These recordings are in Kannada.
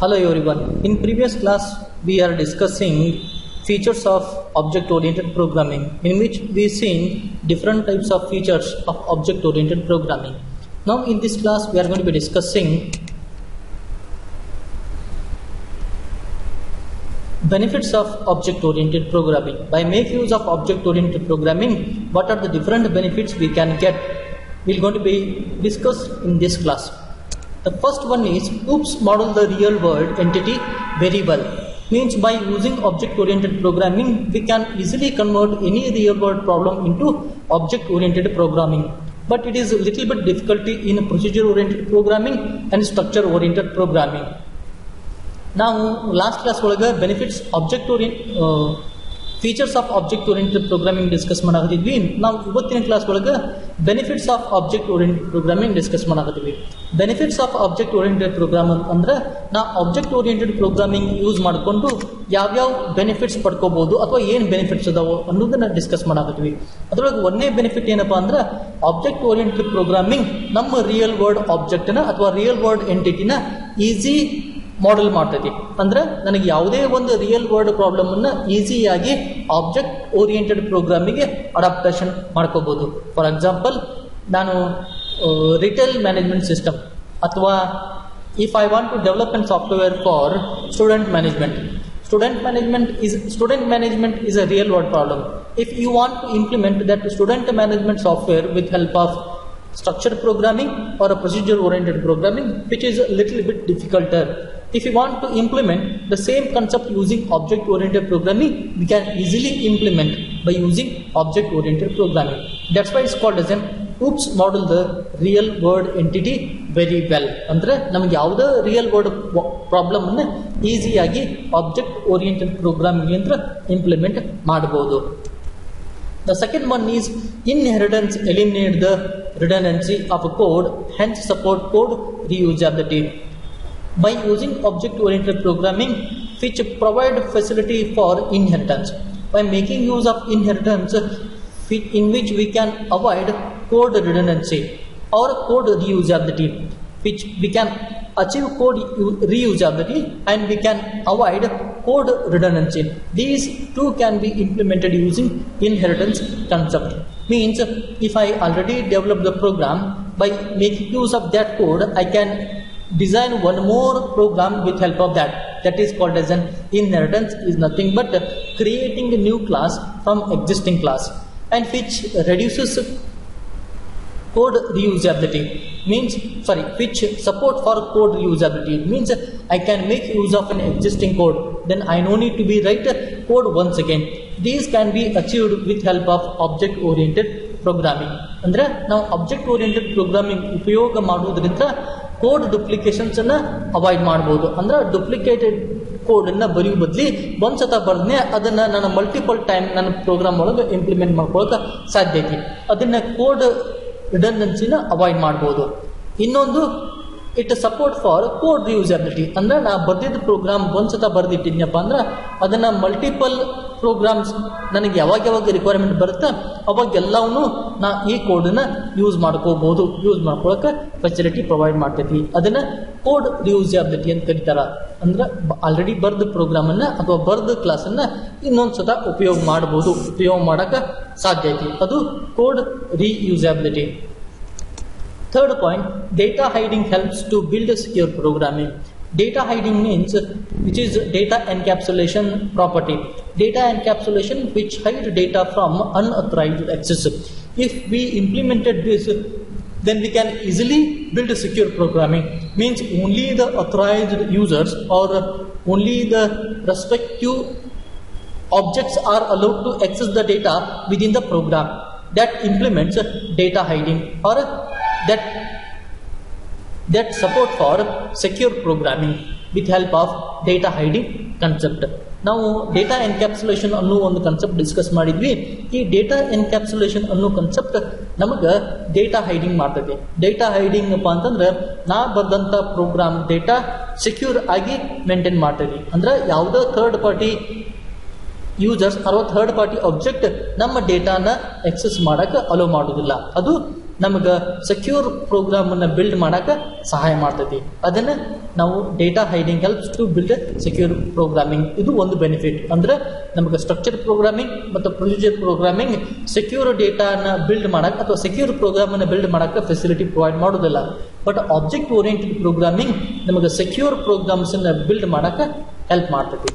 Hello everyone. In previous class we are discussing features of object oriented programming, in which we seen different types of features of object oriented programming. Now in this class we are going to be discussing benefits of object oriented programming. By make use of object oriented programming, what are the different benefits we can get? We are going to be discussed in this class. The first one is OOPS model the real world entity very well. Means by using object oriented programming we can easily convert any real world problem into object oriented programming. But it is a little bit difficulty in procedure oriented programming and structure oriented programming. Now last class ಒಳಗೆ benefits object oriented features of object oriented programming discuss ಮಾಡಾಕತ್ತಿದ್ವಿ. ನಾವು ಇವತ್ತಿನ ಕ್ಲಾಸ್ ಒಳಗೆ benefits of object oriented programming discuss ಮಾಡಾಕತ್ತೀವಿ. Benefits of object oriented program ಅಂದ್ರೆ ನಾ ಆಬ್ಜೆಕ್ಟ್ ಓರಿಯೆಂಟೆಡ್ ಪ್ರೋಗ್ರಾಮಿಂಗ್ ಯೂಸ್ ಮಾಡಿಕೊಂಡು ಯಾವ್ಯಾವ ಬೆನಿಫಿಟ್ಸ್ ಪಡ್ಕೋಬಹುದು ಅಥವಾ ಏನು ಬೆನಿಫಿಟ್ಸ್ ಅದಾವ ಅನ್ನೋದನ್ನ ಡಿಸ್ಕಸ್ ಮಾಡಾಕತ್ತೀವಿ. ಅದರೊಳಗೆ ಒಂದೇ ಬೆನಿಫಿಟ್ ಏನಪ್ಪಾ ಅಂದ್ರೆ ಆಬ್ಜೆಕ್ಟ್ ಓರಿಯೆಂಟೆಡ್ ಪ್ರೋಗ್ರಾಮಿಂಗ್ ನಮ್ಮ ರಿಯಲ್ ವರ್ಲ್ಡ್ ಆಬ್ಜೆಕ್ಟ್ನ ಅಥವಾ ರಿಯಲ್ ವರ್ಲ್ಡ್ ಎಂಟಿಟಿನ ಈಸಿ ಮಾಡೆಲ್ ಮಾಡ್ತೈತಿ. ಅಂದ್ರೆ ನನಗೆ ಯಾವುದೇ ಒಂದು ರಿಯಲ್ ವರ್ಲ್ಡ್ ಪ್ರಾಬ್ಲಮ್ ಅನ್ನ ಈಸಿಯಾಗಿ ಆಬ್ಜೆಕ್ಟ್ ಓರಿಯೆಂಟೆಡ್ ಪ್ರೋಗ್ರಾಮಿಗೆ ಅಡಾಪ್ಟೇಷನ್ ಮಾಡ್ಕೋಬಹುದು. ಫಾರ್ ಎಕ್ಸಾಂಪಲ್, ನಾನು ರಿಟೇಲ್ ಮ್ಯಾನೇಜ್ಮೆಂಟ್ ಸಿಸ್ಟಮ್ ಅಥವಾ if I want to develop and software for student management. Student management is a real world problem. If you want to implement that student management software with help of structured programming or a procedure oriented programming, which is a little bit difficult. If you want to implement the same concept using object oriented programming, we can easily implement by using object oriented programming. That's why it's called as an OOPS model the real world entity very well. ಅಂದ್ರೆ ನಮಗೆ ಯಾವುದೇ ರಿಯಲ್ ವರ್ಲ್ಡ್ ಪ್ರಾಬ್ಲಮ್ ಅನ್ನು ಈಸಿಯಾಗಿ ಆಬ್ಜೆಕ್ಟ್ ಓರಿಯೆಂಟೆಡ್ ಪ್ರೋಗ್ರಾಮಿಂಗ್ ಅಂತ ಇಂಪ್ಲಿಮೆಂಟ್ ಮಾಡಬಹುದು. The second one is inheritance eliminate the redundancy of a code, hence support code reusability. By using object-oriented programming, which provide facility for inheritance. By making use of inheritance, in which we can avoid code redundancy or code reusability, which we can achieve code reusability and we can avoid code redundancy. These two can be implemented using inheritance concept. Means if I already developed the program, by making use of that code I can design one more program with help of that. That is called as an inheritance. Is nothing but creating a new class from existing class, and which reduces code reusability. Which support for code reusability. It means I can make use of an existing code, then I no need to be write code once again. These can be achieved with help of object oriented programming. ಅಂದ್ರೆ ನಾವು ಆಬ್ಜೆಕ್ಟ್ ಓರಿಯೆಂಟೆಡ್ ಪ್ರೋಗ್ರಾಮಿಂಗ್ ಉಪಯೋಗ ಮಾಡುವುದರಿಂದ ಕೋಡ್ ಡುಪ್ಲಿಕೇಶನ್ಸ್ ಅನ್ನ ಅವಾಯ್ಡ್ ಮಾಡಬಹುದು. ಅಂದ್ರೆ ಡುಪ್ಲಿಕೇಟೆಡ್ ಕೋಡ್ ಅನ್ನ ಬರೆಯುವ ಬದಲಿ ಒಂದ್ಸತ ಬರ್ದನೆ ಅದನ್ನ ನಾನು ಮಲ್ಟಿಪಲ್ ಟೈಮ್ ನನ್ನ ಪ್ರೋಗ್ರಾಮ್ ಒಳಗೆ ಇಂಪ್ಲಿಮೆಂಟ್ ಮಾಡ್ಕೊಳ್ಳೋಕೆ ಸಾಧ್ಯ ಐತಿ. ಅದನ್ನ ಕೋಡ್ ರಿಡಂಡೆನ್ಸಿನ ಅವಾಯ್ಡ್ ಮಾಡಬಹುದು. ಇನ್ನೊಂದು it support for code reusability. ಅಂದ್ರೆ ನಾ ಬರ್ದಿದ್ದ ಪ್ರೋಗ್ರಾಮ್ ಒಂದ್ಸತ ಬರ್ದಿಟ್ಟಿದ್ನಪ್ಪ ಅಂದ್ರೆ ಅದನ್ನ ಮಲ್ಟಿಪಲ್ ಪ್ರೋಗ್ರಾಮ್ಸ್ ನನಗೆ ಯಾವಾಗ ರಿಕ್ವೈರ್ಮೆಂಟ್ ಬರುತ್ತೆ ಅವಾಗೆಲ್ಲವೂ ನಾ ಈ ಕೋಡನ್ನ ಯೂಸ್ ಮಾಡ್ಕೋಬಹುದು. ಯೂಸ್ ಮಾಡ್ಕೊಳಕ್ಕೆ ಫೆಸಿಲಿಟಿ ಪ್ರೊವೈಡ್ ಮಾಡ್ತೈತಿ. ಅದನ್ನ ಕೋಡ್ ರಿಯೂಸಬಿಲಿಟಿ ಅಂತ ಕರೀತಾರ. ಅಂದ್ರೆ ಆಲ್ರೆಡಿ ಬರ್ದ ಪ್ರೋಗ್ರಾಮ್ ಅನ್ನ ಅಥವಾ ಬರ್ದ ಕ್ಲಾಸ್ ಅನ್ನ ಇನ್ನೊಂದ್ಸತ ಉಪಯೋಗ ಮಾಡಬಹುದು, ಉಪಯೋಗ ಮಾಡಕ್ಕೆ ಸಾಧ್ಯ ಐತಿ. ಅದು code reusability. Third point, data hiding helps to build a secure programming. Data hiding means which is data encapsulation property. Data encapsulation which hide data from unauthorized access. If we implemented this, then we can easily build a secure programming. Means only the authorized users or only the respective objects are allowed to access the data within the program. That implements data hiding or that support for secure programming with help of data hiding concept. ನಾವು ಡೇಟಾ ಎನ್ಕ್ಯಾಪ್ಸುಲೇಷನ್ ಅನ್ನೋ ಒಂದು ಕಾನ್ಸೆಪ್ಟ್ ಡಿಸ್ಕಸ್ ಮಾಡಿದ್ವಿ. ಈ ಡೇಟಾ ಎನ್ಕ್ಯಾಪ್ಸುಲೇಷನ್ ಅನ್ನೋ ಕಾನ್ಸೆಪ್ಟ್ ನಮಗೆ ಡೇಟಾ ಹೈಡಿಂಗ್ ಮಾಡ್ತೈತಿ. ಡೇಟಾ ಹೈಡಿಂಗ್ ಅಪ್ಪ ಅಂತಂದ್ರೆ ನಾ ಬರ್ದಂಥ ಪ್ರೋಗ್ರಾಮ್ ಡೇಟಾ ಸೆಕ್ಯೂರ್ ಆಗಿ ಮೇಂಟೈನ್ ಮಾಡ್ತೈತಿ. ಅಂದ್ರೆ ಯಾವುದೋ ಥರ್ಡ್ ಪಾರ್ಟಿ ಯೂಸರ್ಸ್ ಅಥವಾ ಥರ್ಡ್ ಪಾರ್ಟಿ ಆಬ್ಜೆಕ್ಟ್ ನಮ್ಮ ಡೇಟಾನ ಎಕ್ಸೆಸ್ ಮಾಡಕ್ಕೆ ಅಲೋ ಮಾಡೋದಿಲ್ಲ. ಅದು ನಮಗೆ ಸೆಕ್ಯೂರ್ ಪ್ರೋಗ್ರಾಮ್ ಅನ್ನು ಬಿಲ್ಡ್ ಮಾಡಕ್ಕೆ ಸಹಾಯ ಮಾಡ್ತೈತಿ. ಅದನ್ನ ನಾವು data hiding helps to build secure programming. ಇದು ಒಂದು ಬೆನಿಫಿಟ್. ಅಂದ್ರೆ ನಮಗೆ ಸ್ಟ್ರಕ್ಚರ್ ಪ್ರೋಗ್ರಾಮಿಂಗ್ ಮತ್ತು ಪ್ರೊಸೀಜರ್ ಪ್ರೋಗ್ರಾಮಿಂಗ್ ಸೆಕ್ಯೂರ್ ಡೇಟಾನ ಬಿಲ್ಡ್ ಮಾಡಕ್ಕೆ ಅಥವಾ ಸೆಕ್ಯೂರ್ ಪ್ರೋಗ್ರಾಮ್ ಅನ್ನು ಬಿಲ್ಡ್ ಮಾಡಕ್ಕೆ ಫೆಸಿಲಿಟಿ ಪ್ರೊವೈಡ್ ಮಾಡೋದಿಲ್ಲ. ಬಟ್ ಆಬ್ಜೆಕ್ಟ್ ಓರಿಯೆಂಟೆಡ್ ಪ್ರೋಗ್ರಾಮಿಂಗ್ ನಮಗೆ ಸೆಕ್ಯೂರ್ ಪ್ರೋಗ್ರಾಮ್ಸ್ ಅನ್ನು ಬಿಲ್ಡ್ ಮಾಡಕ್ಕೆ ಹೆಲ್ಪ್ ಮಾಡ್ತೈತಿ.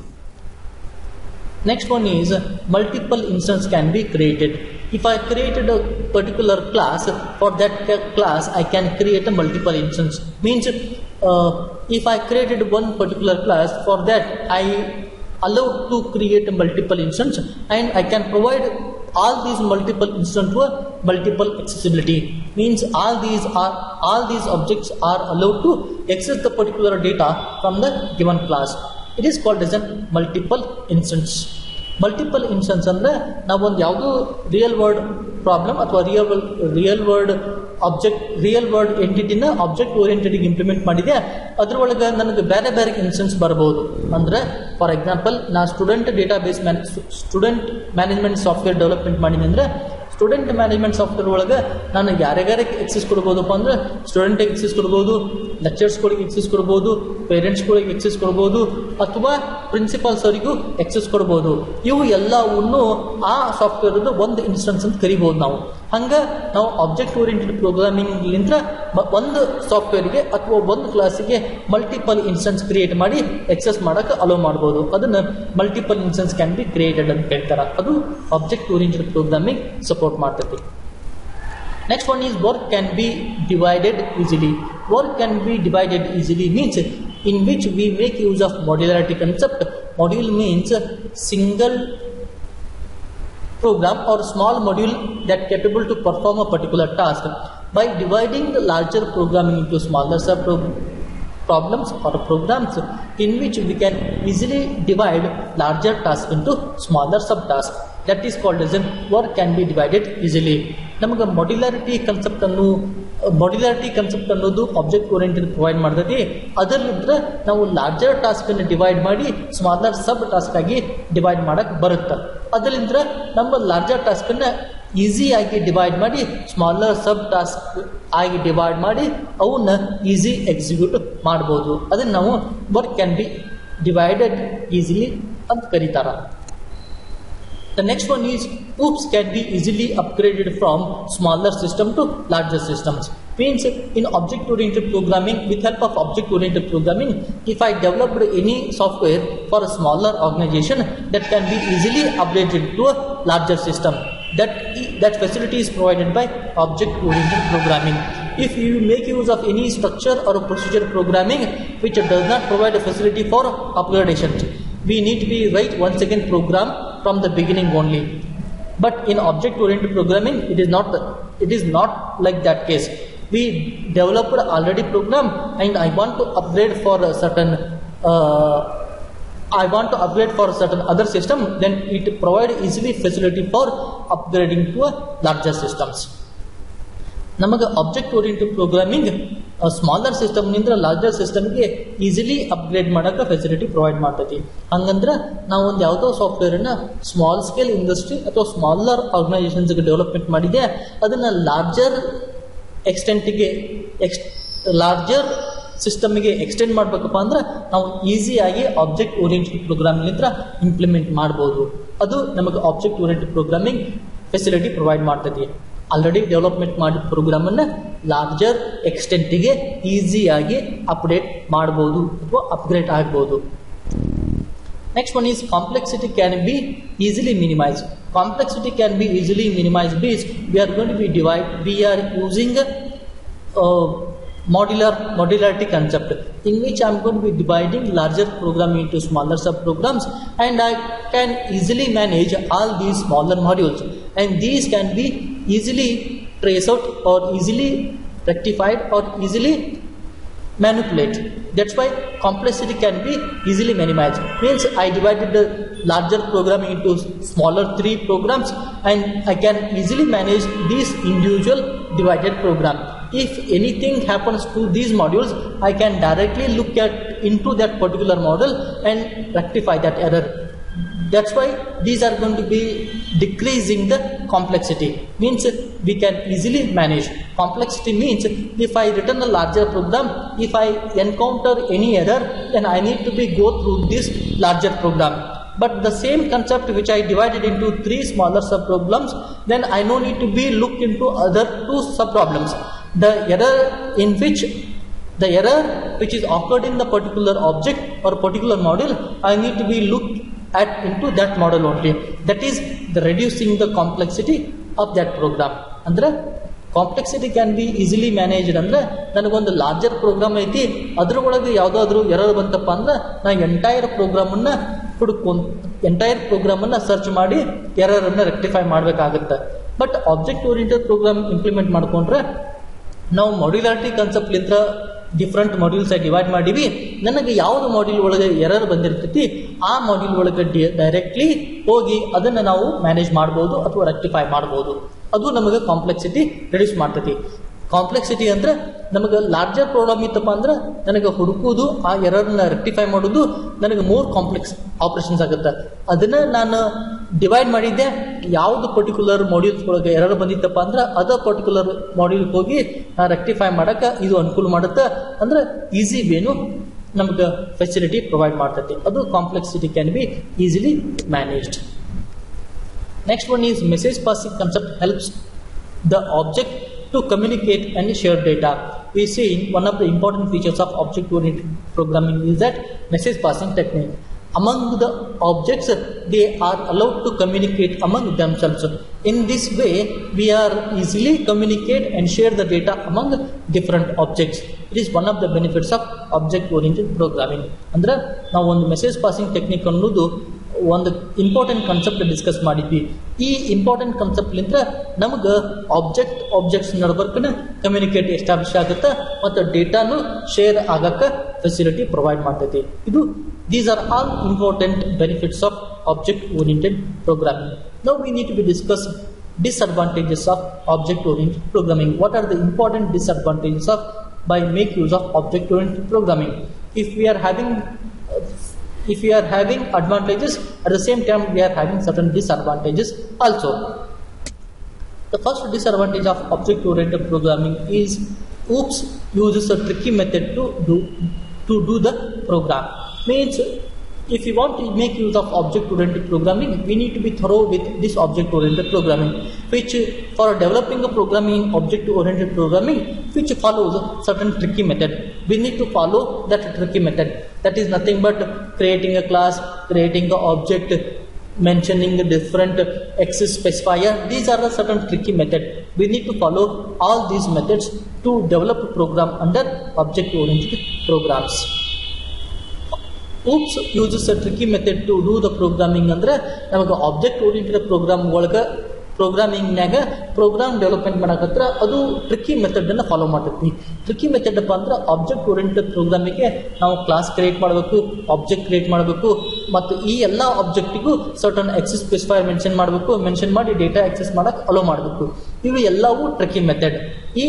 Next one is multiple instances can be created. If I created a particular class, for that class I can create a multiple instance. Means if I created one particular class, for that I allowed to create a multiple instance, and I can provide all these multiple instance to multiple accessibility. Means all these objects are allowed to access the particular data from the given class. It is called as a multiple instance. Multiple instance ಅಂದರೆ ನಾವೊಂದು ಯಾವುದೋ ರಿಯಲ್ ವರ್ಲ್ಡ್ ಪ್ರಾಬ್ಲಮ್ ಅಥವಾ ರಿಯಲ್ ವರ್ಲ್ಡ್ ಎಂಟಿಟಿನ ಆಬ್ಜೆಕ್ಟ್ ಓರಿಯೆಂಟೆಡ್ಗೆ ಇಂಪ್ಲಿಮೆಂಟ್ ಮಾಡಿದೆ. ಅದರೊಳಗೆ ನನಗೆ ಬೇರೆ ಬೇರೆ ಇನ್ಸ್ಟೆನ್ಸ್ ಬರ್ಬೋದು. ಅಂದರೆ ಫಾರ್ ಎಕ್ಸಾಂಪಲ್ ನಾ ಸ್ಟೂಡೆಂಟ್ ಮ್ಯಾನೇಜ್ಮೆಂಟ್ ಸಾಫ್ಟ್ವೇರ್ ಡೆವಲಪ್ಮೆಂಟ್ ಮಾಡಿದೆ ಅಂದರೆ ಸ್ಟೂಡೆಂಟ್ ಮ್ಯಾನೇಜ್ಮೆಂಟ್ ಸಾಫ್ಟ್ವೇರ್ ಒಳಗೆ ನಾನು ಯಾರ್ಯಾರಿಗೆ ಎಕ್ಸೆಸ್ ಕೊಡ್ಬೋದಪ್ಪ ಅಂದ್ರೆ ಸ್ಟೂಡೆಂಟಿಗೆ ಎಕ್ಸೆಸ್ ಕೊಡ್ಬೋದು, ಲೆಕ್ಚರ್ಸ್ಗಳಿಗೆ ಎಕ್ಸೆಸ್ ಕೊಡ್ಬೋದು, ಪೇರೆಂಟ್ಸ್ಗಳಿಗೆ ಎಕ್ಸೆಸ್ ಕೊಡ್ಬೋದು, ಅಥವಾ ಪ್ರಿನ್ಸಿಪಾಲ್ಸವರಿಗೂ ಎಕ್ಸೆಸ್ ಕೊಡ್ಬೋದು. ಇವು ಎಲ್ಲವನ್ನು ಆ ಸಾಫ್ಟ್ವೇರ್ದು ಒಂದು ಇನ್ಸ್ಟೆನ್ಸ್ ಅಂತ ಕರಿಬೋದು ನಾವು. ಹಂಗೆ ನಾವು ಆಬ್ಜೆಕ್ಟ್ ಓರಿಯೆಂಟೆಡ್ ಪ್ರೋಗ್ರಾಮಿಂಗ್ಲಿಂದ ಒಂದು ಸಾಫ್ಟ್ವೇರ್ಗೆ ಅಥವಾ ಒಂದು ಕ್ಲಾಸಿಗೆ ಮಲ್ಟಿಪಲ್ ಇನ್ಸ್ಟೆನ್ಸ್ ಕ್ರಿಯೇಟ್ ಮಾಡಿ ಎಕ್ಸೆಸ್ ಮಾಡೋಕ್ಕೆ ಅಲೋ ಮಾಡ್ಬೋದು. ಅದನ್ನು multiple instance can be created ಅಂತ ಹೇಳ್ತಾರೆ. ಅದು ಆಬ್ಜೆಕ್ಟ್ ಓರಿಯೆಂಟೆಡ್ ಪ್ರೋಗ್ರಾಮಿಂಗ್ ಸಪೋರ್ಟ್ ಮಾಡ್ತೈತಿ. Next one is work can be divided easily. Work can be divided easily means in which we make use of modularity concept. Module means single program or small module that capable to perform a particular task. By dividing the larger programming into smaller problems or programs, in which we can easily divide larger tasks into smaller subtasks. That is called as in work can be divided easily. ನಮಗೆ ಮಾಡ್ಯುಲಾರಿಟಿ ಕನ್ಸೆಪ್ಟ್ ಅನ್ನೋದು ಆಬ್ಜೆಕ್ಟ್ ಓರಿಯೆಂಟೆಡ್ ಪ್ರೊವೈಡ್ ಮಾಡ್ತೈತಿ. ಅದರಲ್ಲಿದ್ರೆ ನಾವು ಲಾರ್ಜರ್ ಟಾಸ್ಕ್ ಅನ್ನು ಡಿವೈಡ್ ಮಾಡಿ ಸ್ಮಾಲರ್ ಸಬ್ ಟಾಸ್ಕ್ ಆಗಿ ಡಿವೈಡ್ ಮಾಡಕ್ ಬರುತ್ತೆ. ಅದರಿಂದ ನಮ್ಮ ಲಾರ್ಜರ್ ಟಾಸ್ಕ್ ಅನ್ನ ಈಸಿಯಾಗಿ ಡಿವೈಡ್ ಮಾಡಿ ಸ್ಮಾಲರ್ ಸಬ್ ಟಾಸ್ಕ್ ಆಗಿ ಡಿವೈಡ್ ಮಾಡಿ ಅವನ್ನ ಈಸಿ ಎಕ್ಸಿಕ್ಯೂಟ್ ಮಾಡ್ಬೋದು. ಅದನ್ನ ನಾವು work can be divided easily ಅಂತ ಕರೀತಾರ. The next one is OOPS can be easily upgraded from smaller system to larger systems. Means in object-oriented programming, with help of object-oriented programming, if I developed any software for a smaller organization, that can be easily upgraded to a larger system. That facility is provided by object-oriented programming. If you make use of any structure or procedure programming which does not provide a facility for upgradation, we need to write once again program from the beginning only. But in object-oriented programming, it is not like that case. We developed already program, and I want to upgrade for a certain other system. Then it provide easily facility for upgrading to a larger systems. ನಮಗೆ object oriented programming smaller system ನಿಂದ ಲಾರ್ಜರ್ ಸಿಸ್ಟಮ್ಗೆ ಈಸಿಲಿ ಅಪ್ಗ್ರೇಡ್ ಮಾಡೋಕೆ ಫೆಸಿಲಿಟಿ ಪ್ರೊವೈಡ್ ಮಾಡ್ತೈತಿ. ಹಂಗಂದ್ರೆ ನಾವು ಒಂದು ಯಾವುದೋ ಸಾಫ್ಟ್ವೇರನ್ನ ಸ್ಮಾಲ್ ಸ್ಕೇಲ್ ಇಂಡಸ್ಟ್ರಿ ಅಥವಾ ಸ್ಮಾಲರ್ ಆರ್ಗನೈಸೇಷನ್ಸ್ಗೆ ಡೆವಲಪ್ಮೆಂಟ್ ಮಾಡಿದೆ, ಅದನ್ನು ಲಾರ್ಜರ್ ಸಿಸ್ಟಮ್ಗೆ ಎಕ್ಸ್ಟೆಂಡ್ ಮಾಡಬೇಕಪ್ಪ ಅಂದ್ರೆ ನಾವು ಈಸಿಯಾಗಿ ಆಬ್ಜೆಕ್ಟ್ ಓರಿಯೆಂಟೆಡ್ ಪ್ರೋಗ್ರಾಮಿಂದ ಇಂಪ್ಲಿಮೆಂಟ್ ಮಾಡ್ಬೋದು. ಅದು ನಮಗೆ object oriented programming facility provide ಮಾಡ್ತೈತಿ. ಆಲ್ರೆಡಿ ಡೆವಲಪ್ಮೆಂಟ್ ಮಾಡಿದ ಪ್ರೋಗ್ರಾಮನ್ನು ಲಾರ್ಜರ್ ಎಕ್ಸ್ಟೆಂಟಿಗೆ ಈಸಿಯಾಗಿ ಅಪ್ಡೇಟ್ ಮಾಡ್ಬೋದು ಅಥವಾ ಅಪ್ಗ್ರೇಡ್ ಆಗ್ಬೋದು. Next one is complexity can be easily minimise. Complexity can be easily minimized because we are using modularity concept, in which I am going to be dividing larger program into smaller sub-programs, and I can easily manage all these smaller modules, and these can be easily traced out or easily rectified or easily manipulate. That's why complexity can be easily minimized. Means I divided the larger program into smaller 3 programs, and I can easily manage these individual divided program. If anything happens to these modules, I can directly look into that particular model and rectify that error. That's why these are going to be decreasing the complexity means we can easily manage. Complexity means if I written a larger program, if I encounter any error, then I need to go through this larger program. But the same concept which I divided into 3 smaller sub-problems, then I no need to be look into other 2 sub-problems. The error which is occurred in the particular object or particular module, I need to be looked at into that model only. That is the reducing the complexity of that program. Andre complexity can be easily managed ಅಂದ್ರೆ ನನಗೊಂದು ಲಾರ್ಜರ್ ಪ್ರೋಗ್ರಾಮ್ ಐತಿ, ಅದ್ರೊಳಗೆ ಯಾವುದಾದ್ರೂ ಎರರ್ ಬಂತಪ್ಪ ಅಂದ್ರೆ ನಾ ಎಂಟೈರ್ ಪ್ರೋಗ್ರಾಮನ್ನು ಸರ್ಚ್ ಮಾಡಿ ಎರರನ್ನು ರೆಕ್ಟಿಫೈ ಮಾಡಬೇಕಾಗುತ್ತೆ. But object oriented program implement ಮಾಡ್ಕೊಂಡ್ರೆ ನಾವು ಮಾಡ್ಯುಲಾರಿಟಿ ಕಾನ್ಸೆಪ್ಟ್ಲಿಂದ ಡಿಫ್ರೆಂಟ್ ಮಾಡ್ಯೂಲ್ಸ್ ಡಿವೈಡ್ ಮಾಡೀವಿ. ನನಗೆ ಯಾವುದು ಮಾಡ್ಯೂಲ್ ಒಳಗೆ ಎರರ್ ಬಂದಿರ್ತೈತಿ ಆ ಮಾಡ್ಯೂಲ್ ಒಳಗೆ ಡೈರೆಕ್ಟ್ಲಿ ಹೋಗಿ ಅದನ್ನು ನಾವು ಮ್ಯಾನೇಜ್ ಮಾಡ್ಬೋದು ಅಥವಾ ರೆಕ್ಟಿಫೈ ಮಾಡ್ಬೋದು. ಅದು ನಮಗೆ ಕಾಂಪ್ಲೆಕ್ಸಿಟಿ ರಿಡ್ಯೂಸ್ ಮಾಡ್ತೈತಿ. ಕಾಂಪ್ಲೆಕ್ಸಿಟಿ ಅಂದ್ರೆ ನಮಗೆ ಲಾರ್ಜರ್ ಪ್ರೋಗ್ರಾಮ್ ಇತ್ತಪ್ಪ ಅಂದ್ರೆ ನನಗೆ ಹುಡುಕುವುದು, ಆ ಎರರ್ನ ರೆಕ್ಟಿಫೈ ಮಾಡೋದು ನನಗೆ ಮೋರ್ ಕಾಂಪ್ಲೆಕ್ಸ್ ಆಪರೇಷನ್ಸ್ ಆಗುತ್ತೆ. ಅದನ್ನ ನಾನು ಡಿವೈಡ್ ಮಾಡಿದ್ದೆ, ಯಾವುದು ಪರ್ಟಿಕ್ಯುಲರ್ ಮಾಡ್ಯೂಲ್ಸ್ ಒಳಗೆ ಎರರ್ ಬಂದಿತ್ತಪ್ಪ ಅಂದ್ರೆ ಅದ ಪರ್ಟಿಕ್ಯುಲರ್ ಮಾಡ್ಯೂಲ್ ಹೋಗಿ ನಾ ರೆಕ್ಟಿಫೈ ಮಾಡಕ್ಕೆ ಇದು ಅನುಕೂಲ ಮಾಡುತ್ತೆ. ಅಂದ್ರೆ ಈಸಿ ವೇನು ನಮಗೆ ಫೆಸಿಲಿಟಿ ಪ್ರೊವೈಡ್ ಮಾಡ್ತೈತಿ. ಅದು complexity can be easily managed. Next one is message passing concept helps the object to communicate and share data. We see one of the important features of object-oriented programming is that message passing technique. Among the objects, they are allowed to communicate among themselves. In this way, we are easily communicate and share the data among different objects. It is one of the benefits of object-oriented programming. Andre, now one message passing technique ಅನ್ನೋದು ಒಂದು ಇಂಪಾರ್ಟೆಂಟ್ ಕಾನ್ಸೆಪ್ಟ್ ಡಿಸ್ಕಸ್ ಮಾಡಿದ್ವಿ. ಈ ಇಂಪಾರ್ಟೆಂಟ್ ಕಾನ್ಸೆಪ್ಟ್ಲಿಂದ ನಮಗೆ ಆಬ್ಜೆಕ್ಟ್ಸ್ ನಡ್ಬರ್ಕನ ಕಮ್ಯುನಿಕೇಟ್ ಎಸ್ಟಾಬ್ಲಿಷ್ ಆಗುತ್ತೆ ಮತ್ತು ಡೇಟಾನು ಶೇರ್ ಆಗಕ್ಕೆ ಫೆಸಿಲಿಟಿ ಪ್ರೊವೈಡ್ ಮಾಡ್ತೈತಿ. ಇದು these are all important benefits of object oriented programming. Now we need to be discuss disadvantages of object oriented programming. What are the important disadvantages of by make use of object oriented programming? If we are having advantages, at the same time we are having certain disadvantages also. The first disadvantage of object oriented programming is OOPS uses a tricky method to do the program. Means if you want to make use of object oriented programming, we need to be thorough with this object oriented programming, which for developing a programming in object oriented programming, which follows a certain tricky method. We need to follow that tricky method. That is nothing but creating a class, creating an object, mentioning a different access specifier. These are the certain tricky method. We need to follow all these methods to develop a program under object oriented programs. OOPS uses a tricky method to do the programming. ಅಂದ್ರೆ ನಮಗೆ ಆಬ್ಜೆಕ್ಟ್ ಓರಿಯೆಂಟೆಡ್ ಪ್ರೋಗ್ರಾಮ್ ಒಳಗೆ ಪ್ರೋಗ್ರಾಮಿಂಗ್ನಾಗ ಪ್ರೋಗ್ರಾಮ್ ಡೆವಲಪ್ಮೆಂಟ್ ಮಾಡಕತ್ರ ಅದು ಟ್ರಿಕ್ಕಿ ಮೆಥಡನ್ನು ಫಾಲೋ ಮಾಡ್ತೈತಿ. ಟ್ರಿಕ್ಕಿ ಮೆಥಡ್ ಅಪ್ಪ ಅಂದ್ರೆ ಆಬ್ಜೆಕ್ಟ್ ಓರಿಯೆಂಟೆಡ್ ಪ್ರೋಗ್ರಾಮಿಗೆ ನಾವು ಕ್ಲಾಸ್ ಕ್ರಿಯೇಟ್ ಮಾಡಬೇಕು, ಆಬ್ಜೆಕ್ಟ್ ಕ್ರಿಯೇಟ್ ಮಾಡಬೇಕು ಮತ್ತು ಈ ಎಲ್ಲ ಆಬ್ಜೆಕ್ಟಿಗೂ ಸರ್ಟನ್ ಆಕ್ಸೆಸ್ ಸ್ಪೆಸಿಫೈರ್ ಮೆನ್ಷನ್ ಮಾಡಿ ಡೇಟಾ ಆಕ್ಸೆಸ್ ಮಾಡಕ್ಕೆ ಅಲೋ ಮಾಡಬೇಕು. ಇವು ಎಲ್ಲವೂ ಟ್ರಿಕ್ಕಿ ಮೆಥಡ್. ಈ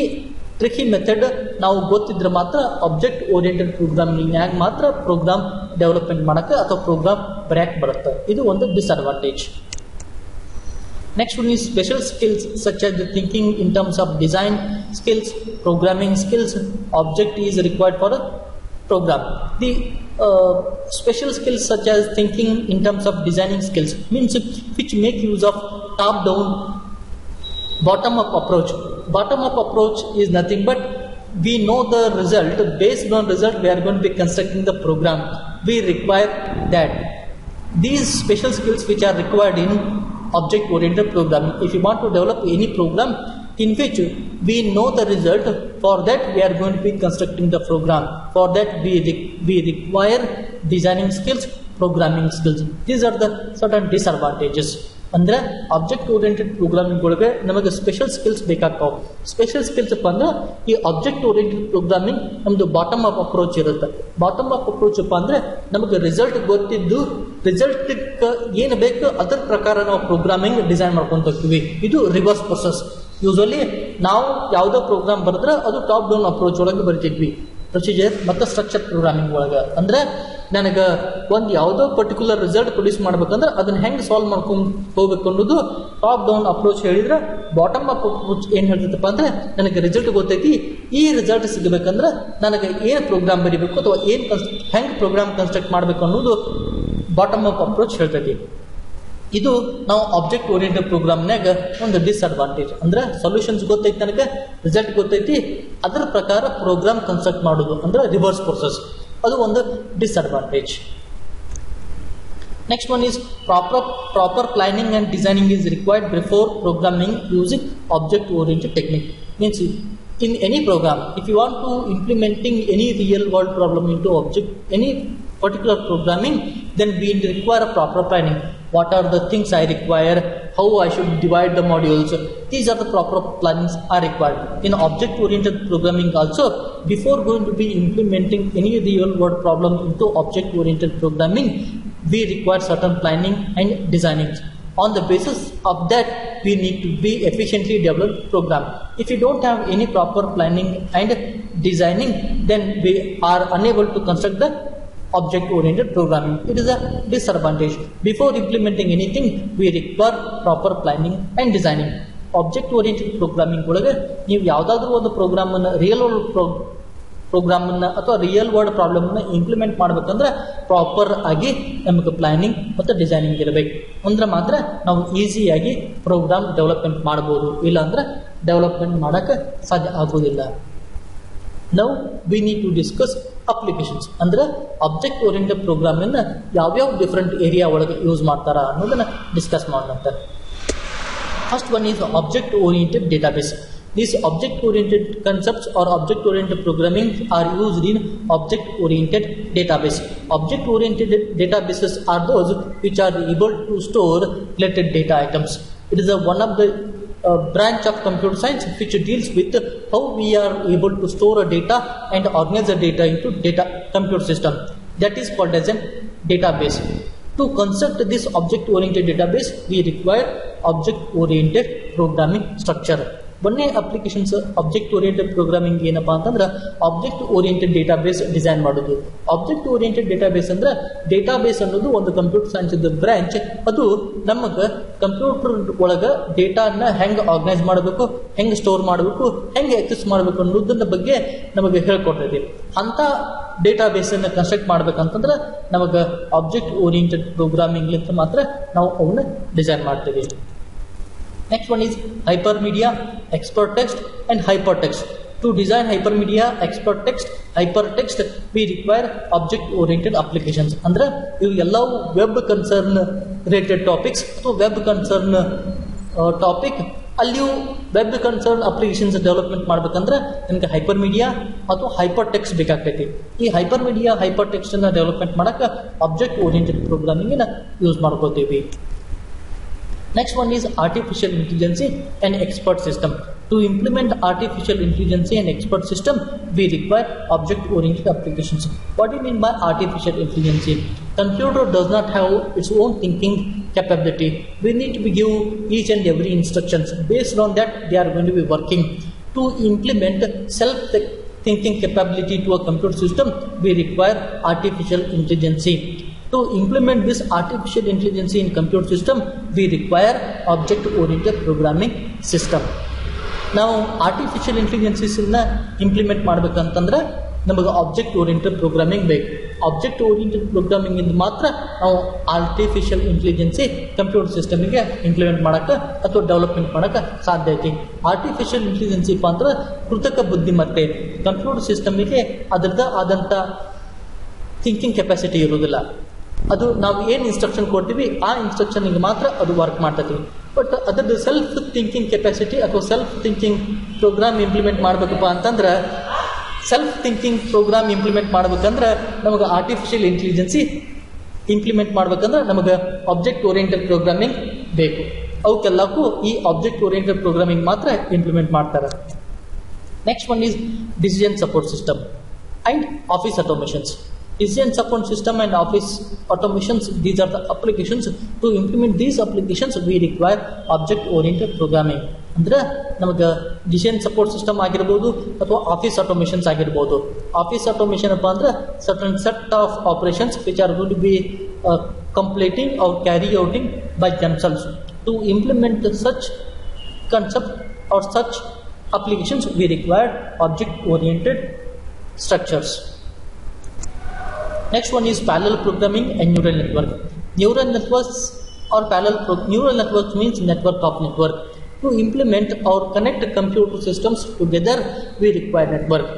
ಟ್ರಿಕ್ಕಿ ಮೆಥಡ್ ನಾವು ಗೊತ್ತಿದ್ರೆ ಮಾತ್ರ ಆಬ್ಜೆಕ್ಟ್ ಓರಿಯೆಂಟೆಡ್ ಪ್ರೋಗ್ರಾಮಿಂಗ್ನಾಗ ಮಾತ್ರ ಪ್ರೋಗ್ರಾಮ್ ಡೆವಲಪ್ಮೆಂಟ್ ಮಾಡಕ್ಕೆ ಅಥವಾ ಪ್ರೋಗ್ರಾಮ್ ಬರೆಯಕ್ಕೆ ಬರುತ್ತೆ. ಇದು ಒಂದು disadvantage. Next one is special skills such as the thinking in terms of design skills, programming skills. Object is required for a program. The special skills such as thinking in terms of designing skills means which make use of top-down, bottom-up approach. Bottom-up approach is nothing but we know the result. Based on result, we are going to be constructing the program. We require that. These special skills which are required in object oriented programming. If you want to develop any program in which we know the result, for that we are going to be constructing the program. For that we require designing skills, programming skills. These are the certain disadvantages. ಅಂದ್ರೆ ಆಬ್ಜೆಕ್ಟ್ ಓರಿಯೆಂಟೆಡ್ ಪ್ರೋಗ್ರಾಮಿಂಗ್ ಒಳಗೆ ನಮಗೆ ಸ್ಪೆಷಲ್ ಸ್ಕಿಲ್ಸ್ ಬೇಕಾಗ್ತಾವೆ. ಸ್ಪೆಷಲ್ ಸ್ಕಿಲ್ಸ್ ಅಪ್ಪ ಅಂದ್ರೆ ಈ ಆಬ್ಜೆಕ್ಟ್ ಓರಿಯೆಂಟೆಡ್ ಪ್ರೋಗ್ರಾಮಿಂಗ್ ನಮ್ದು ಬಾಟಮ್ ಅಪ್ ಅಪ್ರೋಚ್ ಇರುತ್ತೆ. ಬಾಟಮ್ ಅಪ್ ಅಪ್ರೋಚ್ ಅಪ್ಪ ಅಂದ್ರೆ ನಮಗೆ ರಿಸಲ್ಟ್ ಗೊತ್ತಿದ್ದು ರಿಸಲ್ಟ್ ಏನು ಬೇಕು ಅದರ ಪ್ರಕಾರ ನಾವು ಪ್ರೋಗ್ರಾಮಿಂಗ್ ಡಿಸೈನ್ ಮಾಡ್ಕೊಂತ ಹೋಗ್ತೀವಿ. ಇದು ರಿವರ್ಸ್ ಪ್ರೊಸೆಸ್. ಯೂಶಲಿ ನಾವು ಯಾವುದೋ ಪ್ರೋಗ್ರಾಮ್ ಬರೆದ್ರೆ ಅದು ಟಾಪ್ ಡೌನ್ ಅಪ್ರೋಚ್ ಒಳಗೆ ಬರಿತಿದ್ವಿ, ಪ್ರೊಸೀಜರ್ ಮತ್ತು ಸ್ಟ್ರಕ್ಚರ್ ಪ್ರೋಗ್ರಾಮಿಂಗ್ ಒಳಗೆ. ಅಂದ್ರೆ ನನಗೆ ಒಂದು ಯಾವುದೋ ಪರ್ಟಿಕ್ಯುಲರ್ ರಿಸಲ್ಟ್ ಪ್ರೊಡ್ಯೂಸ್ ಮಾಡ್ಬೇಕಂದ್ರೆ ಅದನ್ನ ಹೆಂಗೆ ಸಾಲ್ವ್ ಮಾಡ್ಕೊಂಡು ಹೋಗ್ಬೇಕು ಅನ್ನೋದು ಟಾಪ್ ಡೌನ್ ಅಪ್ರೋಚ್ ಹೇಳಿದ್ರೆ, ಬಾಟಮ್ ಅಪ್ ಅಪ್ರೋಚ್ ಏನು ಹೇಳ್ತೈತಪ್ಪ ಅಂದ್ರೆ ನನಗೆ ರಿಸಲ್ಟ್ ಗೊತ್ತೈತಿ, ಈ ರಿಸಲ್ಟ್ ಸಿಗಬೇಕಂದ್ರೆ ನನಗೆ ಏನು ಪ್ರೋಗ್ರಾಮ್ ಬರೀಬೇಕು ಅಥವಾ ಹೆಂಗೆ ಪ್ರೋಗ್ರಾಮ್ ಕನ್ಸ್ಟ್ರಕ್ಟ್ ಮಾಡಬೇಕು ಅನ್ನೋದು ಬಾಟಮ್ ಅಪ್ ಅಪ್ರೋಚ್ ಹೇಳ್ತೈತಿ. ಇದು ನಾವು ಆಬ್ಜೆಕ್ಟ್ ಓರಿಯೆಂಟೆಡ್ ಪ್ರೋಗ್ರಾಮ್ನಾಗ ಒಂದು ಡಿಸ್ಅಡ್ವಾಂಟೇಜ್. ಅಂದ್ರೆ ಸೊಲ್ಯೂಷನ್ಸ್ ಗೊತ್ತೈತಿ, ನನಗೆ ರಿಸಲ್ಟ್ ಗೊತ್ತೈತಿ, ಅದರ ಪ್ರಕಾರ ಪ್ರೋಗ್ರಾಮ್ ಕನ್ಸ್ಟ್ರಕ್ಟ್ ಮಾಡೋದು ಅಂದ್ರೆ ರಿವರ್ಸ್ ಪ್ರೊಸೆಸ್, ಅದು ಒಂದು disadvantage. Next one is proper planning and designing is required before programming using object oriented technique. Means in any program, if you want to implementing any real world problem into any particular programming, then we require a proper planning. What are the things I require, how I should divide the modules, these are the proper plannings are required. In object oriented programming also, before going to be implementing any real world problem into object oriented programming, we require certain planning and designing. On the basis of that, we need to be efficiently developed program. If you don't have any proper planning and designing, then we are unable to construct the object oriented programming. It is a disadvantage. Before implementing anything, we require proper planning and designing. Object oriented programming ಒಳಗೆ ನೀವು ಯಾವುದಾದ್ರೂ ಒಂದು ಪ್ರೋಗ್ರಾಮ್ ಅನ್ನು ರಿಯಲ್ ವರ್ಲ್ಡ್ ಪ್ರೋಗ್ರಾಮ್ ಅನ್ನ ಅಥವಾ ರಿಯಲ್ ವರ್ಲ್ಡ್ ಪ್ರಾಬ್ಲಮ್ ಅನ್ನ ಇಂಪ್ಲಿಮೆಂಟ್ ಮಾಡ್ಬೇಕಂದ್ರೆ ಪ್ರಾಪರ್ ಆಗಿ ನಮಗೆ ಪ್ಲಾನಿಂಗ್ ಮತ್ತು ಡಿಸೈನಿಂಗ್ ಇರಬೇಕು. ಅಂದ್ರೆ ಮಾತ್ರ ನಾವು ಈಸಿಯಾಗಿ ಪ್ರೋಗ್ರಾಮ್ ಡೆವಲಪ್ಮೆಂಟ್ ಮಾಡಬಹುದು, ಇಲ್ಲಾಂದ್ರೆ ಡೆವಲಪ್ಮೆಂಟ್ ಮಾಡೋಕ್ಕೆ ಸಾಧ್ಯ ಆಗೋದಿಲ್ಲ. Now we need to discuss applications. ಅಂದ್ರೆ ಆಬ್ಜೆಕ್ಟ್ ಓರಿಯೆಂಟೆಡ್ ಪ್ರೋಗ್ರಾಮ್ ಅನ್ನ ಯಾವ್ಯಾವ ಡಿಫರೆಂಟ್ ಏರಿಯಾ ಒಳಗೆ ಯೂಸ್ ಮಾಡ್ತಾರ ಅನ್ನೋದನ್ನ ಡಿಸ್ಕಸ್ ಮಾಡೋಣ. First one is object oriented database. These object oriented concepts or object oriented programming are used in object oriented database. Object oriented databases are those which are able to store related data items. It is one of the branch of computer science which deals with how we are able to store a data and organize the data into data computer system. That is called as a database. To construct this object oriented database, we require object oriented programming structure. ಒಂದೇ ಅಪ್ಲಿಕೇಶನ್ಸ್ ಆಬ್ಜೆಕ್ಟ್ ಓರಿಯೆಂಟೆಡ್ ಪ್ರೋಗ್ರಾಮಿಂಗ್ ಏನಪ್ಪಾ ಅಂತಂದ್ರೆ ಆಬ್ಜೆಕ್ಟ್ ಓರಿಯೆಂಟೆಡ್ ಡೇಟಾಬೇಸ್ ಡಿಸೈನ್ ಮಾಡೋದು. ಆಬ್ಜೆಕ್ಟ್ ಓರಿಯೆಂಟೆಡ್ ಡೇಟಾಬೇಸ್ ಅಂದ್ರೆ ಡೇಟಾಬೇಸ್ ಅನ್ನೋದು ಒಂದು ಕಂಪ್ಯೂಟರ್ ಸೈನ್ಸ್ ಬ್ರಾಂಚ್. ಅದು ನಮಗೆ ಕಂಪ್ಯೂಟರ್ ಒಳಗೆ ಡೇಟಾನ ಹೆಂಗೆ ಆರ್ಗನೈಸ್ ಮಾಡಬೇಕು, ಹೆಂಗೆ ಸ್ಟೋರ್ ಮಾಡಬೇಕು, ಹೆಂಗೆ ಆಕ್ಸೆಸ್ ಮಾಡಬೇಕು ಅನ್ನೋದನ್ನ ಬಗ್ಗೆ ನಮಗೆ ಹೇಳ್ಕೊಡ್ತೈತಿ. ಅಂತ ಡೇಟಾಬೇಸ್ ಅನ್ನು ಕನ್ಸ್ಟ್ರಕ್ಟ್ ಮಾಡ್ಬೇಕಂತಂದ್ರೆ ನಮಗೆ ಆಬ್ಜೆಕ್ಟ್ ಓರಿಯೆಂಟೆಡ್ ಪ್ರೋಗ್ರಾಮಿಂಗ್ ಲಿಂದ ಮಾತ್ರ ನಾವು ಅವನ್ನ ಡಿಸೈನ್ ಮಾಡ್ತೀವಿ. Next one is hypermedia, expert text and hypertext. To design hypermedia, expert text, hypertext, we require object oriented applications. ಅಂದ್ರೆ ಇವು ಎಲ್ಲವೂ ವೆಬ್ ಕನ್ಸರ್ನ್ ರಿಲೇಟೆಡ್ ಟಾಪಿಕ್ಸ್ ಅಥವಾ ವೆಬ್ ಕನ್ಸರ್ನ್ ಟಾಪಿಕ್. ಅಲ್ಲಿಯೂ ವೆಬ್ ಕನ್ಸರ್ನ್ ಅಪ್ಲಿಕೇಶನ್ಸ್ ಡೆವಲಪ್ಮೆಂಟ್ ಮಾಡ್ಬೇಕಂದ್ರೆ ನಮಗೆ ಹೈಪರ್ ಮೀಡಿಯಾ ಅಥವಾ ಹೈಪರ್ ಟೆಕ್ಸ್ಟ್ ಬೇಕಾಗ್ತೈತಿ. ಈ ಹೈಪರ್ ಮೀಡಿಯಾ ಹೈಪರ್ ಟೆಕ್ಸ್ಟ್ ಅನ್ನ ಡೆವಲಪ್ಮೆಂಟ್ ಮಾಡಕ್ಕೆ ಆಬ್ಜೆಕ್ಟ್ ಓರಿಯೆಂಟೆಡ್ ಪ್ರೋಗ್ರಾಮಿಂಗ್ ಯೂಸ್ ಮಾಡ್ಕೋತೀವಿ. Next one is artificial intelligence and expert system. To implement artificial intelligence and expert system, we require object-oriented applications. What do you mean by artificial intelligence? Computer does not have its own thinking capability. We need to give each and every instructions. Based on that, they are going to be working. To implement self-thinking capability to a computer system, we require artificial intelligence. To implement this artificial intelligence in computer system, we require object-oriented programming system. ನಾವು ಆರ್ಟಿಫಿಷಿಯಲ್ ಇಂಟೆಲಿಜೆನ್ಸಸ್ ಇಂಪ್ಲಿಮೆಂಟ್ ಮಾಡ್ಬೇಕಂತಂದ್ರೆ ನಮಗೆ ಆಬ್ಜೆಕ್ಟ್ ಓರಿಯೆಂಟೆಡ್ ಪ್ರೋಗ್ರಾಮಿಂಗ್ ಬೇಕು. ಆಬ್ಜೆಕ್ಟ್ ಓರಿಯೆಂಟೆಡ್ ಪ್ರೋಗ್ರಾಮಿಂಗ್ ಇಂದ ಮಾತ್ರ ನಾವು ಆರ್ಟಿಫಿಷಿಯಲ್ ಇಂಟೆಲಿಜೆನ್ಸಿ ಕಂಪ್ಯೂಟರ್ ಸಿಸ್ಟಮಿಗೆ ಇಂಪ್ಲಿಮೆಂಟ್ ಮಾಡೋಕ್ಕೆ ಅಥವಾ ಡೆವಲಪ್ಮೆಂಟ್ ಮಾಡೋಕ್ಕೆ ಸಾಧ್ಯ ಐತಿ. ಆರ್ಟಿಫಿಷಿಯಲ್ ಇಂಟೆಲಿಜೆನ್ಸಿ ಅಂದ್ರೆ ಕೃತಕ ಬುದ್ಧಿಮತ್ತೆ. ಕಂಪ್ಯೂಟರ್ ಸಿಸ್ಟಮಿಗೆ ಅದರದ್ದು ಆದಂಥ ಥಿಂಕಿಂಗ್ ಕೆಪಾಸಿಟಿ ಇರೋದಿಲ್ಲ. ಅದು ನಾವು ಏನು ಇನ್ಸ್ಟ್ರಕ್ಷನ್ ಕೊಡ್ತೀವಿ ಆ ಇನ್ಸ್ಟ್ರಕ್ಷನ್ಗೆ ಮಾತ್ರ ಅದು ವರ್ಕ್ ಮಾಡ್ತೈತಿ. ಬಟ್ ಅದರದ್ದು ಸೆಲ್ಫ್ ಥಿಂಕಿಂಗ್ ಕೆಪಾಸಿಟಿ ಅಥವಾ ಸೆಲ್ಫ್ ಥಿಂಕಿಂಗ್ ಪ್ರೋಗ್ರಾಮ್ ಇಂಪ್ಲಿಮೆಂಟ್ ಮಾಡಬೇಕಪ್ಪ ಅಂತಂದ್ರೆ ಸೆಲ್ಫ್ ಥಿಂಕಿಂಗ್ ಪ್ರೋಗ್ರಾಮ್ ಇಂಪ್ಲಿಮೆಂಟ್ ಮಾಡ್ಬೇಕಂದ್ರೆ ನಮಗೆ ಆರ್ಟಿಫಿಷಿಯಲ್ ಇಂಟೆಲಿಜೆನ್ಸಿ ಇಂಪ್ಲಿಮೆಂಟ್ ಮಾಡ್ಬೇಕಂದ್ರೆ ನಮಗೆ ಆಬ್ಜೆಕ್ಟ್ ಓರಿಯೆಂಟೆಡ್ ಪ್ರೋಗ್ರಾಮಿಂಗ್ ಬೇಕು. ಅವಕ್ಕೆಲ್ಲಕ್ಕೂ ಈ ಆಬ್ಜೆಕ್ಟ್ ಓರಿಯೆಂಟೆಡ್ ಪ್ರೋಗ್ರಾಮಿಂಗ್ ಮಾತ್ರ ಇಂಪ್ಲಿಮೆಂಟ್ ಮಾಡ್ತಾರೆ. Next one is decision support system and office automations. Decision support system and office automations, these are the applications. To implement these applications, we require object oriented programming. ಅಂದ್ರೆ ನಮಗೆ ಡಿಸೈನ್ ಸಪೋರ್ಟ್ ಸಿಸ್ಟಮ್ ಆಗಿರ್ಬೋದು ಅಥವಾ ಆಫೀಸ್ ಆಟೋಮೇಷನ್ಸ್ ಆಗಿರ್ಬೋದು. ಆಫೀಸ್ ಆಟೋಮೇಷನ್ ಅಪ್ಪ ಅಂದ್ರೆ certain set of operations which are going to be completing or carry outing by themselves. To implement such concept or such applications, we require object-oriented structures. Next one is parallel programming and neural network. Neural networks or neural networks means network of network. To implement or connect computer systems together, we require network.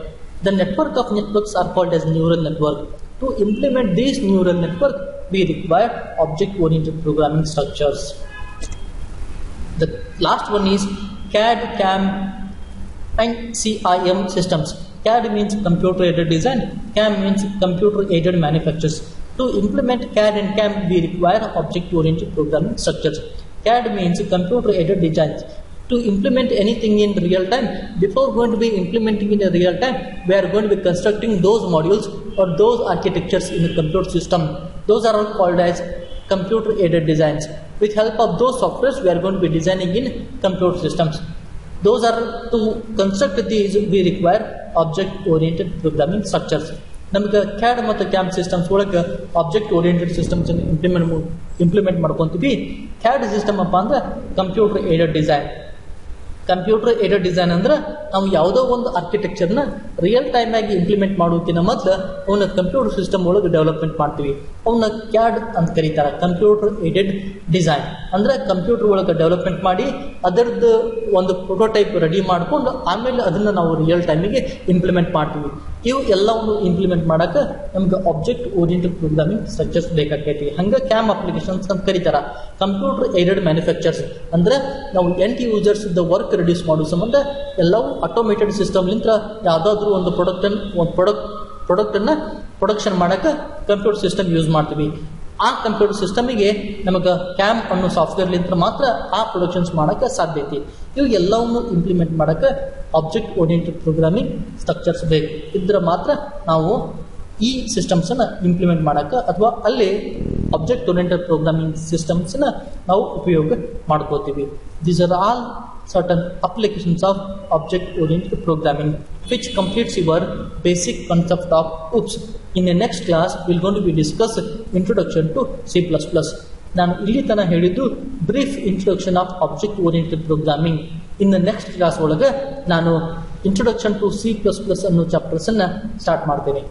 The network of networks are called as neural network. To implement these neural network, we require object-oriented programming structures. The last one is CAD, CAM, and CIM systems. CAD means computer-aided design. CAM means computer-aided manufactures. To implement CAD and CAM, we require object-oriented programming structures. CAD means computer-aided design. To implement anything in real time, before going to be implementing in a real time, we are going to be constructing those modules or those architectures in the computer system. Those are all called as computer-aided designs. With help of those softwares, we are going to be designing in computer systems. Those are to construct these, we require object-oriented programming structures. ನಮಗೆ CAD ಮತ್ತು CAM ಸಿಸ್ಟಮ್ಸ್ ಒಳಗೆ ಆಬ್ಜೆಕ್ಟ್ ಓರಿಯೆಂಟೆಡ್ ಸಿಸ್ಟಮ್ಸ್ ಇಂಪ್ಲಿಮೆಂಟ್ ಮಾಡ್ಕೊಂತೀವಿ. CAD ಸಿಸ್ಟಮ್ ಅಪ್ಪ ಅಂದ್ರೆ computer aided design. Computer aided design ಅಂದ್ರೆ ನಾವು ಯಾವುದೋ ಒಂದು ಆರ್ಕಿಟೆಕ್ಚರ್ನ ರಿಯಲ್ ಟೈಮ್ ಆಗಿ ಇಂಪ್ಲಿಮೆಂಟ್ ಮಾಡೋಕ್ಕಿಂತ ಮೊದಲು ಅವನ್ನ ಕಂಪ್ಯೂಟರ್ ಸಿಸ್ಟಮ್ ಒಳಗೆ ಡೆವಲಪ್ಮೆಂಟ್ ಮಾಡ್ತೀವಿ. ಅವನ್ನ CAD ಅಂತ ಕರೀತಾರೆ, ಕಂಪ್ಯೂಟರ್ ಏಡೆಡ್ ಡಿಸೈನ್. ಅಂದ್ರೆ ಕಂಪ್ಯೂಟರ್ ಒಳಗೆ ಡೆವಲಪ್ಮೆಂಟ್ ಮಾಡಿ ಅದರದ್ದು ಒಂದು ಪ್ರೋಟೋಟೈಪ್ ರೆಡಿ ಮಾಡ್ಕೊಂಡು ಆಮೇಲೆ ಅದನ್ನ ನಾವು ರಿಯಲ್ ಟೈಮಿಗೆ ಇಂಪ್ಲಿಮೆಂಟ್ ಮಾಡ್ತೀವಿ. ಇವು ಎಲ್ಲವನ್ನು ಇಂಪ್ಲಿಮೆಂಟ್ ಮಾಡಕ್ಕೆ ನಮ್ಗೆ ಆಬ್ಜೆಕ್ಟ್ ಓರಿಯೆಂಟೆಡ್ ಪ್ರೋಗ್ರಾಮಿಂಗ್ ಸ್ಟ್ರಕ್ಚರ್ಸ್ ಬೇಕಾಗೈತಿ. ಹಂಗೆ CAM ಅಪ್ಲಿಕೇಶನ್ಸ್ ಅಂತ ಕರೀತಾರ, ಕಂಪ್ಯೂಟರ್ ಏಡೆಡ್ ಮ್ಯಾನುಫ್ಯಾಕ್ಚರ್ಸ್. ಅಂದ್ರೆ ನಾವು ಎಂಡ್ ಯೂಸರ್ಸ್ ವರ್ಕ್ ರಿಡ್ಯೂಸ್ ಮಾಡೋ ಸಂಬಂಧ ಎಲ್ಲವೂ ಆಟೋಮೇಟೆಡ್ ಸಿಸ್ಟಮ್ಲಿಂದ ಯಾವುದಾದ್ರೂ ಒಂದು ಪ್ರಾಡಕ್ಟನ್ನು ಪ್ರೊಡಕ್ಷನ್ ಮಾಡಕ್ಕೆ ಕಂಪ್ಯೂಟರ್ ಸಿಸ್ಟಮ್ ಯೂಸ್ ಮಾಡ್ತೀವಿ. ಆ ಕಂಪ್ಯೂಟರ್ ಸಿಸ್ಟಮಿಗೆ ನಮಗೆ CAM ಅನ್ನೋ ಸಾಫ್ಟ್ವೇರ್ಲಿಂದ ಮಾತ್ರ ಆ ಪ್ರೊಡಕ್ಷನ್ಸ್ ಮಾಡೋಕ್ಕೆ ಸಾಧ್ಯತೆ. ಇವು ಎಲ್ಲವನ್ನು ಇಂಪ್ಲಿಮೆಂಟ್ ಮಾಡೋಕ್ಕೆ ಆಬ್ಜೆಕ್ಟ್ ಓರಿಯೆಂಟೆಡ್ ಪ್ರೋಗ್ರಾಮಿಂಗ್ ಸ್ಟ್ರಕ್ಚರ್ಸ್ ಬೇಕು. ಇದ್ರೆ ಮಾತ್ರ ನಾವು ಈ ಸಿಸ್ಟಮ್ಸನ್ನು ಇಂಪ್ಲಿಮೆಂಟ್ ಮಾಡೋಕ್ಕೆ ಅಥವಾ ಅಲ್ಲಿ ಆಬ್ಜೆಕ್ಟ್ ಓರಿಯೆಂಟೆಡ್ ಪ್ರೋಗ್ರಾಮಿಂಗ್ ಸಿಸ್ಟಮ್ಸನ್ನ ನಾವು ಉಪಯೋಗ ಮಾಡ್ಕೋತೀವಿ. These are all certain applications of object-oriented programming which completes your basic concept of OOPS. In the next class, we are going to be discuss introduction to C++. ನಾನು ಇಲ್ಲಿ ತನಕ ಹೇಳಿದ್ದು brief introduction of object oriented programming. In the next class ಒಳಗೆ ನಾನು ಇಂಟ್ರೊಡಕ್ಷನ್ ಟು C++ ಅನ್ನೋ ಚಾಪ್ಟರ್ಸನ್ನು ಸ್ಟಾರ್ಟ್ ಮಾಡ್ತೇನೆ.